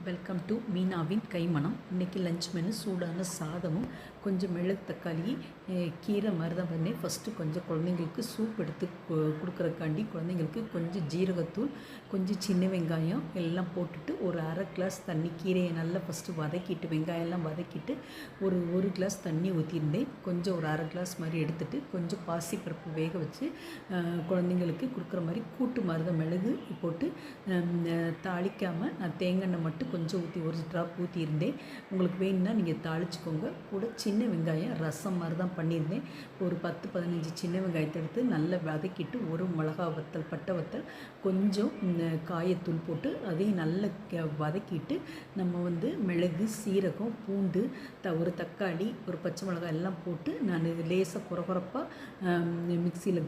Welcome to மீனாவின் கைமணம். இன்றைக்கி lunch menu சூடான சாதமும் கொஞ்சம் மிளகு தக்காளி கீரை மாதிரி தான் பண்ணேன். ஃபஸ்ட்டு கொஞ்சம் குழந்தைங்களுக்கு சூப் எடுத்து கொடுக்குறக்காண்டி குழந்தைங்களுக்கு கொஞ்சம் ஜீரகத்தூள், கொஞ்சம் சின்ன வெங்காயம் எல்லாம் போட்டுட்டு ஒரு அரை கிளாஸ் தண்ணி, கீரையை நல்லா ஃபஸ்ட்டு வதக்கிட்டு வெங்காயம்லாம் வதக்கிட்டு ஒரு கிளாஸ் தண்ணி ஊற்றிருந்தேன். கொஞ்சம் ஒரு அரை கிளாஸ் மாதிரி எடுத்துகிட்டு கொஞ்சம் பாசிப்பருப்பு வேக வச்சு குழந்தைங்களுக்கு கொடுக்குற மாதிரி கூட்டு மாதிரி தான் மிளகு போட்டு தாளிக்காமல் நான் தேங்காய் எண்ணெய் மட்டும் கொஞ்சம் ஊற்றி ஒரு ட்ராப் ஊற்றியிருந்தேன். உங்களுக்கு வேணும்னா நீங்கள் தாளிச்சுக்கோங்க. கூட சின்ன வெங்காயம் ரசம் மாதிரி தான் பண்ணியிருந்தேன். ஒரு 10-15 சின்ன வெங்காயத்தை எடுத்து நல்லா வதக்கிட்டு ஒரு மிளகா வத்தல், பட்டை வத்தல், கொஞ்சம் காயத்தூள் போட்டு அதையும் நல்லா வதக்கிட்டு நம்ம மிளகு, சீரகம், பூண்டு, ஒரு தக்காளி, ஒரு பச்சை மிளகாய் எல்லாம் போட்டு நான் லேசாக குறகுறப்பாக மிக்சியில்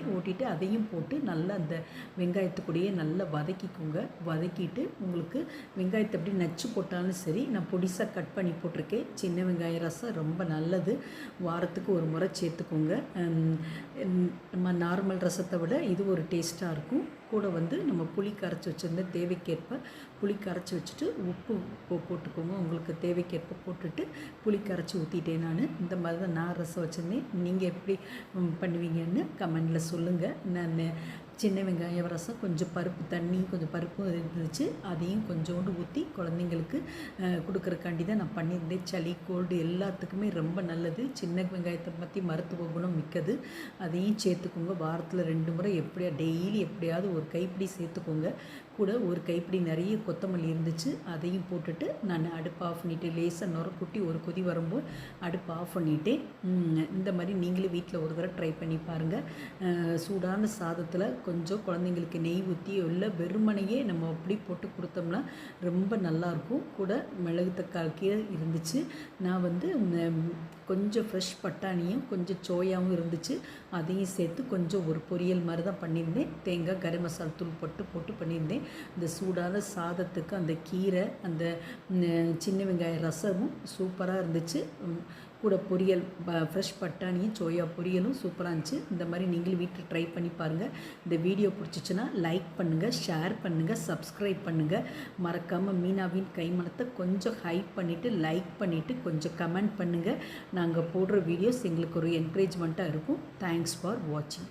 ஓட்டிட்டு அதையும் போட்டு நல்லா அந்த வெங்காயத்துக்கூடையே நல்லா வதக்கிக்கோங்க. வதக்கிட்டு உங்களுக்கு வெங்காயத்தை எப்படி நச்சு போட்டாலும் சரி, நான் பொடிசாக கட் பண்ணி போட்டிருக்கேன். சின்ன வெங்காய ரசம் ரொம்ப நல்லது, வாரத்துக்கு ஒரு முறை சேர்த்துக்கோங்க. நம்ம நார்மல் ரசத்தை விட இது ஒரு டேஸ்ட்டாக இருக்கும். கூட நம்ம புளி கரைச்சி வச்சுருந்த தேவைக்கேற்ப புளி கரைச்சி வச்சுட்டு உப்பு போட்டுக்கோங்க. உங்களுக்கு தேவைக்கேற்ப போட்டுட்டு புளி கரைச்சி ஊற்றிட்டேன். இந்த மாதிரி தான் நான் ரசம் வச்சுருந்தேன். நீங்கள் எப்படி பண்ணுவீங்கன்னு கமெண்டில் சொல்லுங்கள். நான் சின்ன வெங்காய ரசம் கொஞ்சம் கொஞ்சம் பருப்பு இருந்துச்சு, அதையும் கொஞ்சோண்டு ஊற்றி குழந்தைங்களுக்கு கொடுக்குறக்காண்டி தான் நான் பண்ணியிருந்தேன். சளி, கோல்டு எல்லாத்துக்குமே ரொம்ப நல்லது. சின்ன வெங்காயத்தை பற்றி மருத்துவ குணம் மிக்கது. அதையும் சேர்த்துக்கோங்க. வாரத்தில் 2 முறை டெய்லி எப்படியாவது ஒரு கைப்பிடி சேர்த்துக்கோங்க. கூட ஒரு கைப்பிடி நிறைய கொத்தமல்லி இருந்துச்சு, அதையும் போட்டுட்டு நான் அடுப்பு ஆஃப் பண்ணிவிட்டு லேசாக நுரக்குட்டி ஒரு கொதி வரும்போது அடுப்பு ஆஃப் பண்ணிவிட்டேன். இந்த மாதிரி நீங்களே வீட்டில் ஒரு தடவை ட்ரை பண்ணி பாருங்கள். சூடான சாதத்தில் கொஞ்சம் குழந்தைங்களுக்கு நெய் ஊற்றி இல்லை வெறுமனையே நம்ம அப்படி போட்டு கொடுத்தோம்னா ரொம்ப நல்லாயிருக்கும். கூட மிளகு தக்காளி கீரை இருந்துச்சு. நான் கொஞ்சம் ஃப்ரெஷ் பட்டாணியும் கொஞ்சம் சோயாவும் இருந்துச்சு, அதையும் சேர்த்து கொஞ்சம் ஒரு பொரியல் மாதிரி தான் பண்ணியிருந்தேன். தேங்காய், கரம் மசாலா தூள் போட்டு பண்ணியிருந்தேன். இந்த சூடான சாதத்துக்கு அந்த கீரை, அந்த சின்ன வெங்காய ரசமும் சூப்பராக இருந்துச்சு. கூட பொரியல், ஃப்ரெஷ் பட்டாணியும் சோயா பொரியலும் சூப்பராக இருந்துச்சு. இந்த மாதிரி நீங்களும் வீட்டில் ட்ரை பண்ணி பாருங்கள். இந்த வீடியோ பிடிச்சிச்சின்னா லைக் பண்ணுங்கள், ஷேர் பண்ணுங்கள், சப்ஸ்கிரைப் பண்ணுங்கள். மறக்காமல் மீனாவின் கைமணத்தை கொஞ்சம் ஹைப் பண்ணிவிட்டு லைக் பண்ணிவிட்டு கொஞ்சம் கமெண்ட் பண்ணுங்கள். நாங்கள் போடுற வீடியோஸ் எங்களுக்கு ஒரு என்கரேஜ்மெண்ட்டாக இருக்கும். தேங்க்ஸ் ஃபார் வாட்சிங்.